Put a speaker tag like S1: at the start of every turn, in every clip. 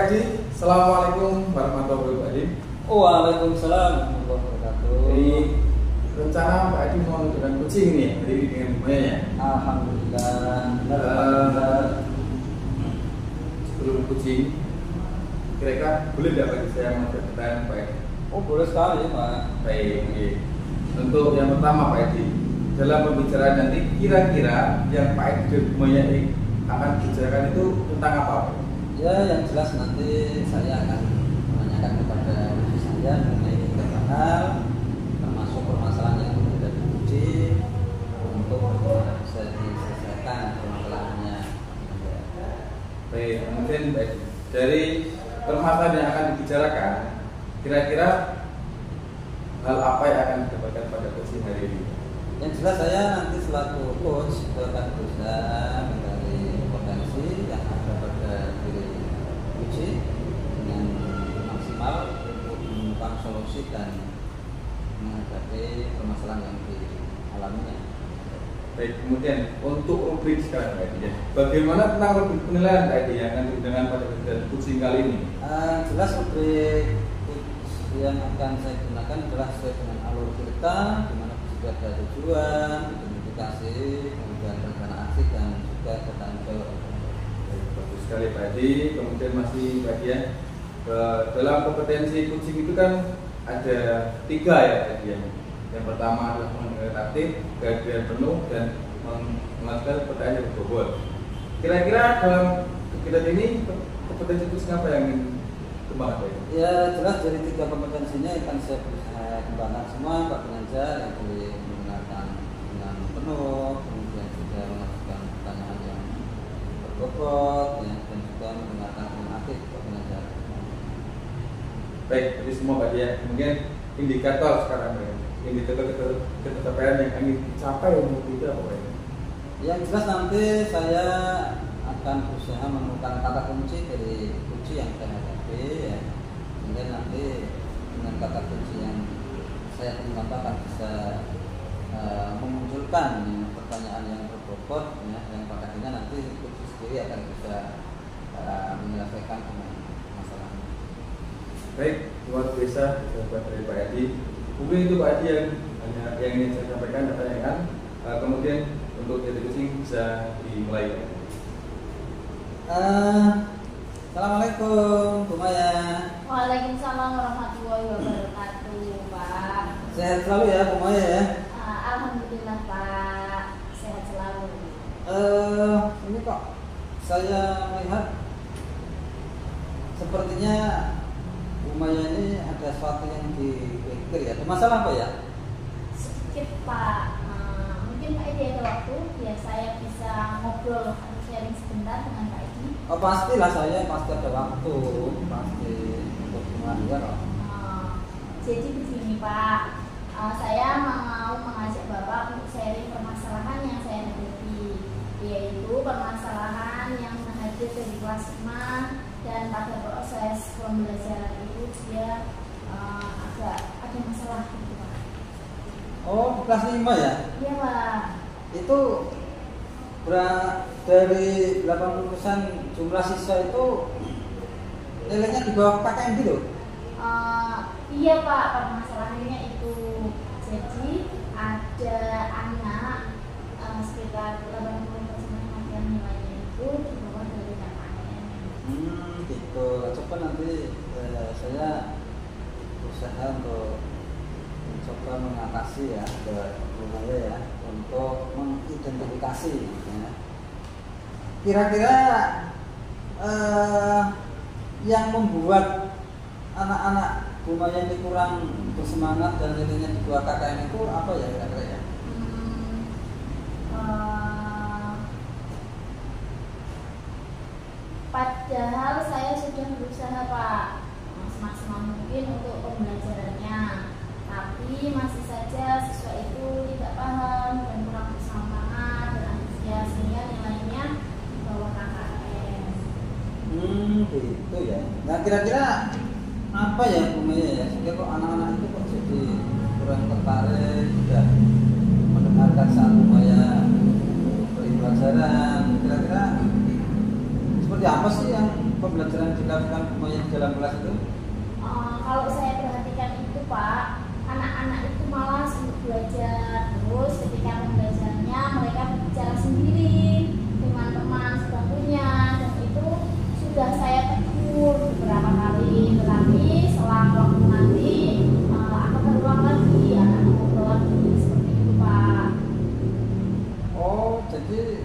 S1: Edi. Assalamualaikum warahmatullahi wabarakatuh.
S2: Waalaikumsalam warahmatullahi wabarakatuh.
S1: Jadi rencana Pak Edi mau dengan kucing nih, jadi dengan semuanya.
S2: Alhamdulillah. Benar.
S1: Sebelum kucing, kira-kira boleh tidak bagi saya mengajar pertanyaan Pak Edi?
S2: Oh boleh sekali Pak.
S1: Baik, oke. Untuk yang pertama Pak Edi, dalam pembicaraan nanti kira-kira yang Pak Edi dan semuanya akan bicarakan itu tentang apa Pak?
S2: Ya yang jelas nanti saya akan menanyakan kepada diri saya mengenai beberapa hal, termasuk permasalahan yang sudah diuji untuk bisa diselesaikan permasalahannya.
S1: Baik, kemudian baik. Dari permasalahan yang akan dibicarakan, kira-kira hal apa yang akan didapatkan pada coaching hari ini?
S2: Yang jelas saya nanti selaku coach itu akan berusaha mencari potensi yang ada pada diri uji dengan maksimal untuk menemukan solusi dan menghadapi permasalahan yang dialaminya.
S1: Baik, kemudian untuk rubrik sekarang Pak Edi ya. Bagaimana tentang rubrik penilaian Pak Edi yang akan digunakan pada coaching kali ini?
S2: Jelas rubrik yang akan saya gunakan adalah sesuai dengan alur cerita, di mana sudah ada tujuan, identifikasi, kemudian rencana aksi dan juga pertanyaan jawab.
S1: Bagus sekali Pak Edi. Kemudian masih Pak Edi ya, dalam kompetensi coaching itu kan ada 3 ya Pak Edi ya. Yang pertama adalah mengenai taktik, kehadiran penuh, dan mengajukan pertanyaan yang berbobot. Kira-kira dalam kegiatan ini kompetensi coaching apa yang ingin kembangkan Pak Edi?
S2: Ya jelas dari 3 kompetensinya akan saya berusaha kembangkan semua Pak Pengajar, yang boleh menggunakan dengan penuh, kemudian juga mengajukan pertanyaan yang berbobot, ya, dan juga menggunakan aktif Pak Pengajar.
S1: Baik, jadi semua Pak Edi ya. Kemudian indikator sekarang Pak Edi. Indikator pencapaian yang ingin dicapai untuk itu apa Pak Edi?
S2: Yang jelas nanti saya akan berusaha menemukan kata kunci dari kunci yang saya hadapi, ya. Kemudian nanti dengan kata kunci yang saya temukan akan bisa memunculkan pertanyaan yang berbobot, ya, yang pada akhirnya nanti kunci sendiri akan bisa menyelesaikan masalahnya.
S1: Baik, luar biasa jawaban dari Pak Edi. Mungkin itu Pak Edi yang ingin saya sampaikan dan tanyakan. Kemudian untuk jadi coaching bisa dimulai.
S2: Assalamualaikum Bu Maya.
S3: Waalaikumsalam warahmatullahi wabarakatuh, Pak.
S2: Sehat selalu ya Bu Maya ya.
S3: Alhamdulillah Pak, sehat selalu.
S2: Ini kok saya melihat sepertinya Bu Maya ini ada sesuatu yang dipikir ya. Ada masalah apa ya?
S3: Sedikit Pak, mungkin Pak Edi ada waktu, ya saya bisa ngobrol atau sharing sebentar dengan Pak Edi.
S2: Oh pastilah, saya pasti ada waktu, pasti untuk mengajar.
S3: Jadi begini Pak, saya mau mengajak Bapak untuk sharing permasalahan yang saya hadapi, yaitu permasalahan yang hadir dari kelas 5 dan pada proses pembelajaran itu dia agak ada masalah gitu Pak.
S2: Oh kelas 5 ya?
S3: Iya Pak.
S2: Itu dari 80% jumlah siswa itu nilainya di bawah KKM gitu?
S3: Iya Pak, permasalahannya itu. Jadi ada anak sekitar 80% yang nilainya itu di bawah dari KKM.
S2: Gitu. Coba nanti saya berusaha untuk mencoba mengatasi ya ke Lumaya ya, untuk mengidentifikasi ya. Kira-kira yang membuat anak-anak Lumaya ini kurang bersemangat dan nilainya di bawah KKM itu apa ya kira-kira ya?
S3: Padahal saya sudah berusaha Pak semaksimal mungkin untuk pembelajarannya, tapi masih saja siswa itu tidak paham dan kurang bersemangat dan antusias sehingga nilainya di bawah KKM.
S2: Gitu ya. Nah kira-kira apa ya Bu Maya ya, sehingga kok anak-anak itu kok jadi kurang tertarik tidak mendengarkan saat Bu Maya beri pelajaran, kira-kira seperti seperti apa sih yang pembelajaran dilakukan Bumaya di dalam kelas itu?
S3: Kalau saya perhatikan itu Pak, anak-anak itu malas untuk belajar. Terus ketika pembelajarannya mereka berbicara sendiri dengan teman sebangkunya, dan itu sudah saya tegur beberapa kali. Tetapi selang waktu nanti akan terulang lagi, akan ngobrol lagi seperti itu Pak.
S2: Oh, jadi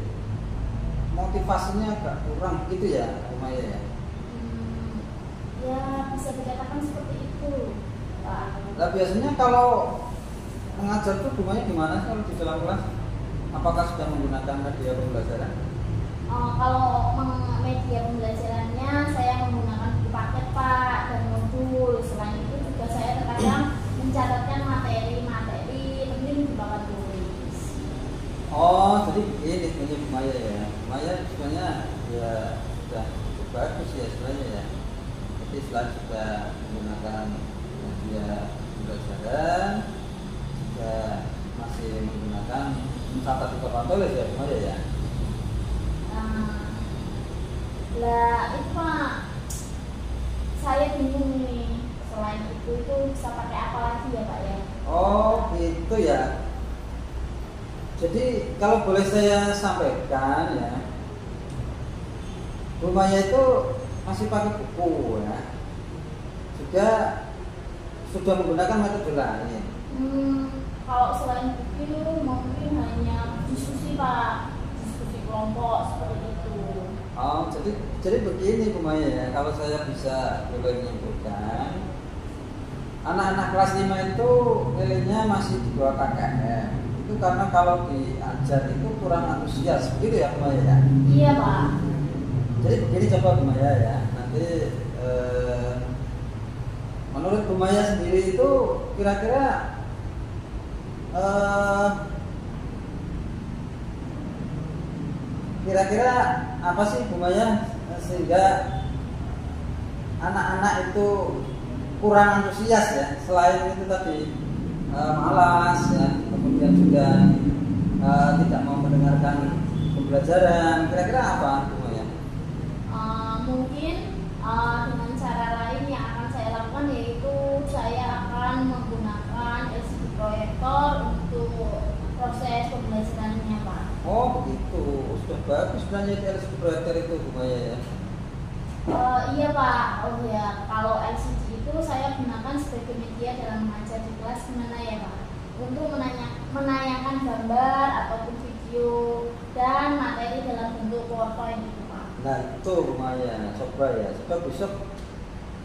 S2: motivasinya agak kurang gitu ya, Bumaya ya?
S3: Ya bisa dikatakan seperti itu Pak.
S2: Nah biasanya kalau mengajar tuh Bumaya gimana sih kalau di dalam kelas? Apakah sudah menggunakan media pembelajaran?
S3: Kalau media pembelajarannya saya menggunakan buku paket Pak dan modul. Selain itu juga saya terkadang mencatatkan materi-materi penting di papan tulis.
S2: Oh, jadi begini sebenarnya Bumaya ya. Bumaya sebenarnya ya sudah cukup bagus ya sebenarnya ya. Jadi selain sudah menggunakan media pembelajaran, juga masih menggunakan mencatat di papan tulis ya Bumaya ya.
S3: Lah itu Pak, saya bingung nih. Selain itu bisa pakai apa lagi ya Pak ya?
S2: Oh gitu ya. Jadi kalau boleh saya sampaikan ya, Bumaya itu masih pakai buku ya, juga sudah menggunakan metode lain.
S3: Kalau selain buku mungkin hanya diskusi Pak, diskusi kelompok seperti itu.
S2: Oh jadi begini Bumaya ya, kalau saya bisa boleh menyimpulkan, anak-anak kelas 5 itu nilainya masih di bawah KKM. Itu karena kalau diajar itu kurang antusias, begitu ya Bumaya ya?
S3: Iya Pak.
S2: Jadi begini coba Bumaya ya, nanti menurut Bumaya sendiri itu kira-kira apa sih Bumaya sehingga anak-anak itu kurang antusias ya, selain itu tadi malas ya, kemudian juga tidak mau mendengarkan pembelajaran, kira-kira apa Bumaya?
S3: Mungkin dengan cara lain yang akan saya lakukan, yaitu saya akan menggunakan LCD proyektor untuk proses pembelajarannya Pak.
S2: Oh begitu, sudah bagus sebenarnya LCD proyektor itu Bumaya ya.
S3: Iya Pak. Oh ya, kalau LCD itu saya gunakan sebagai media dalam mengajar di kelas. Gimana ya Pak? Untuk menayangkan gambar ataupun video dan materi dalam bentuk PowerPoint itu Pak.
S2: Nah itu Bumaya, coba besok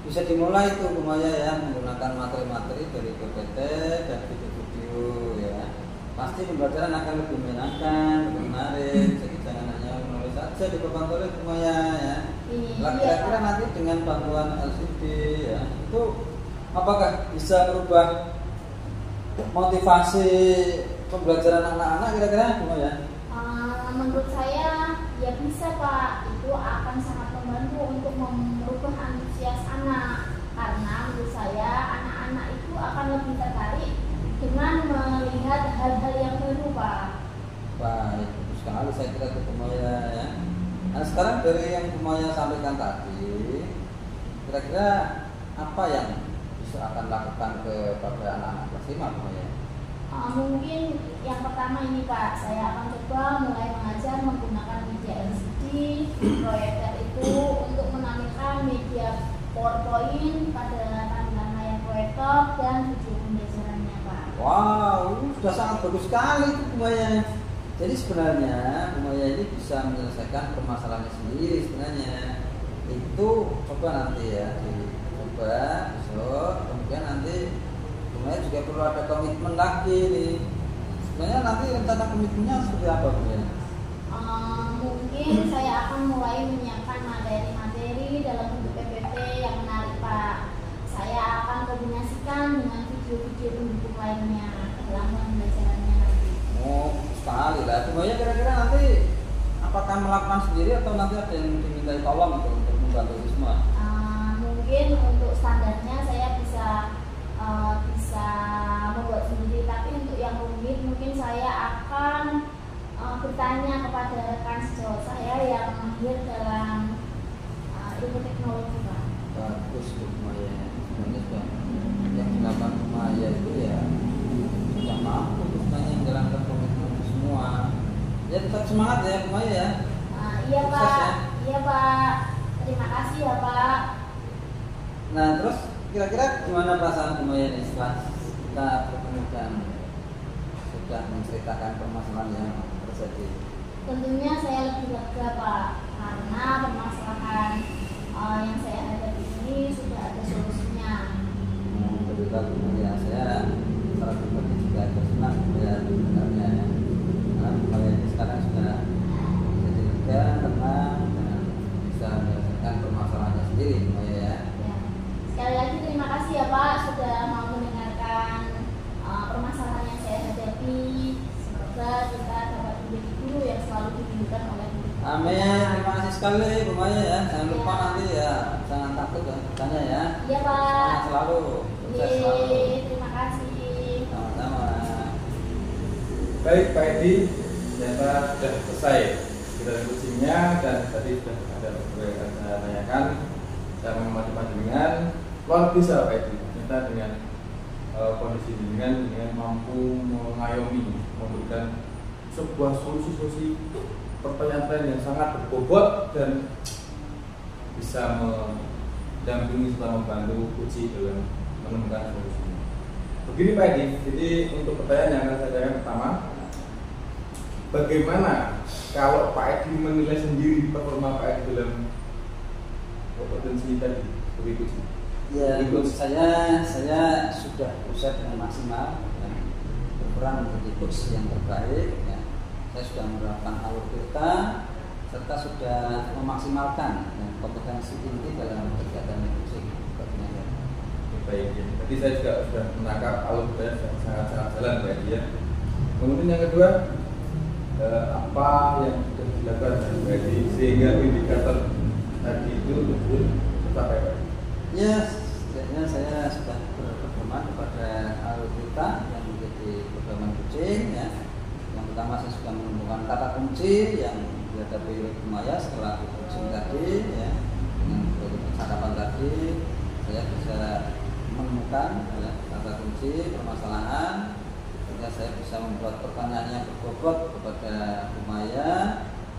S2: bisa dimulai itu Bumaya ya, menggunakan materi-materi dari PPT dan video-video ya. Pasti pembelajaran akan lebih menyenangkan, lebih menarik. Jadi jangan hanya menulis saja di papan tulis Bumaya ya. Kira-kira nanti dengan bantuan LCD ya, itu apakah bisa merubah motivasi pembelajaran anak-anak kira-kira Bumaya?
S3: Menurut saya ya bisa Pak. Itu akan sangat membantu untuk merubah antusias anak, karena menurut saya anak-anak itu akan lebih tertarik dengan melihat hal-hal yang baru Pak.
S2: Baik, bagus sekali saya kira itu Bumaya ya. Nah sekarang dari yang Bumaya sampaikan tadi, kira-kira apa yang bisa akan lakukan kepada anak-anak kelas 5 Bumaya?
S3: Mungkin yang pertama ini Pak, saya akan coba mulai mengajar menggunakan media LCD proyektor itu untuk menampilkan media PowerPoint pada tampilan layar proyektor dan video pembelajarannya Pak.
S2: Wow, sudah sangat bagus sekali itu Bumaya. Jadi sebenarnya Bumaya ini bisa menyelesaikan permasalahannya sendiri sebenarnya. Itu coba nanti ya, coba besok, kemudian nanti Bumaya juga perlu ada komitmen lagi nih. Sebenarnya nanti rencana komitmennya seperti apa Bumaya?
S3: Mungkin saya akan mulai menyiapkan materi-materi dalam bentuk PPT yang menarik Pak. Saya akan kombinasikan dengan video-video pendukung lainnya dalam pembelajarannya nanti.
S2: Oh sekali lah, Bumaya kira-kira nanti apakah melakukan sendiri atau nanti ada yang dimintai tolong gitu untuk membantu itu semua?
S3: Mungkin untuk standarnya saya bisa membuat sendiri, tapi untuk yang rumit mungkin saya akan bertanya kepada rekan sejawat saya yang mahir dalam teknologi Pak.
S2: Bagus Maya. Sebenarnya sudah yang dilakukan Maya itu ya sudah mampu sebenarnya menjalankan komitmen semua. Ya tetap semangat ya Maya ya.
S3: Iya
S2: Sukses,
S3: Pak,
S2: ya.
S3: iya Pak. Terima kasih ya Pak.
S2: Nah terus kira-kira gimana perasaan Maya nih setelah kita bertemu dan sudah menceritakan permasalahan yang terjadi?
S3: Tentunya saya lebih lega Pak, karena permasalahan yang saya hadapi ini sudah ada solusinya.
S2: Betul ya, saya secara pribadi juga agak senang melihat sebenarnya karena Maya ini sekarang sudah jadi lega, tenang dan bisa menyelesaikan permasalahannya sendiri Maya ya.
S3: Ya. Sekali lagi terima kasih ya Pak sudah mau mendengarkan permasalahan yang saya hadapi. Semoga kita dapat menjadi guru yang selalu dirindukan oleh guru.
S2: Amin, terima kasih sekali Bu Maya ya. Jangan lupa nanti ya, jangan takut ya bertanya ya.
S3: Iya Pak.
S2: Semangat selalu, sukses selalu.
S3: Terima kasih.
S2: Sama-sama.
S1: Baik Pak Edi, ternyata sudah selesai kita coachingnya dan tadi sudah ada beberapa yang saya tanyakan. Saya mengamati panjenengan luar biasa Pak Edi. Ternyata dengan kondisi dengan mampu mengayomi, memberikan sebuah solusi-solusi pertanyaan yang sangat berbobot dan bisa mendampingi serta membantu uji dalam menemukan solusinya. Begini Pak Edi, jadi untuk pertanyaan yang akan saya tanyakan pertama, bagaimana kalau Pak Edi menilai sendiri performa Pak Edi dalam kompetensi tadi sebagai uji?
S2: Ya, menurut saya sudah berusaha dengan maksimal ya, berperan menjadi coach yang terbaik ya. Saya sudah menerapkan alur kita serta sudah memaksimalkan ya, kompetensi inti dalam kegiatan coaching.
S1: Baik ya. Tadi saya juga sudah menangkap alur kita sangat-sangat jalan Pak Edi ya. Kemudian yang kedua, apa yang sudah dilakukan Pak Edi sehingga indikator tadi itu betul tercapai Pak Edi?
S2: Ya, setidaknya saya sudah berpedoman kepada alur kita yang menjadi pedoman coaching ya. Yang pertama saya sudah menemukan kata kunci yang dihadapi oleh Maya setelah coaching tadi ya. Dengan percakapan tadi saya bisa menemukan ya, kata kunci permasalahan sehingga saya bisa membuat pertanyaan yang berbobot kepada Maya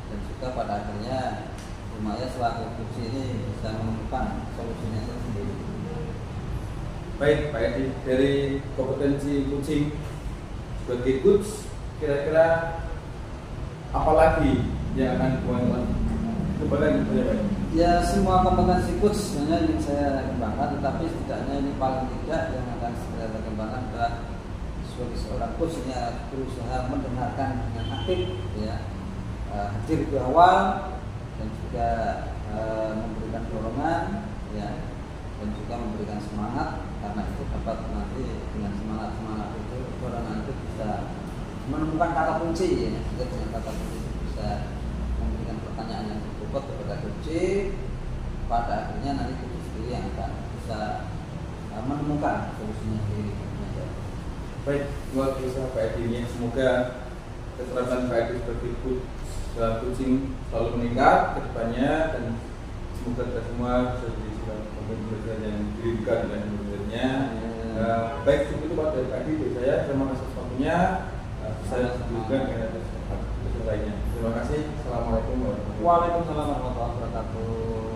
S2: dan juga pada akhirnya Maya selaku coach ini bisa menemukan solusinya sendiri.
S1: Baik Pak Edi, dari kompetensi coaching sebagai coach, kira-kira apa lagi yang akan dibuat kembali kepada Pak Edi?
S2: Ya semua kompetensi coach sebenarnya ingin saya kembangkan, tetapi setidaknya ini paling tidak yang akan saya kembangkan adalah sebagai seorang coach ini berusaha mendengarkan dengan aktif, ya, hadir di awal dan juga memberikan dorongan, ya, dan juga memberikan semangat karena itu dapat nanti dengan semangat itu dorongan itu bisa menemukan kata kunci, ya, dengan kata kunci itu bisa memberikan pertanyaan yang berbobot kepada kunci, pada akhirnya nanti kunci sendiri yang akan bisa menemukan solusinya sendiri.
S1: Baik, luar biasa Pak Edi ini. Semoga keterampilan Pak Edi sebagai coach dalam coaching selalu meningkat ke depannya dan semoga kita semua bisa jadi pembelajar yang dirindukan dengan sebenarnya. Baik, cukup itu Pak dari Pak Edi dari saya. Terima kasih atas waktunya. Saya juga dengan atas lainnya. Terima kasih. Assalamualaikum warahmatullahi wabarakatuh.
S2: Waalaikumsalam warahmatullahi wabarakatuh.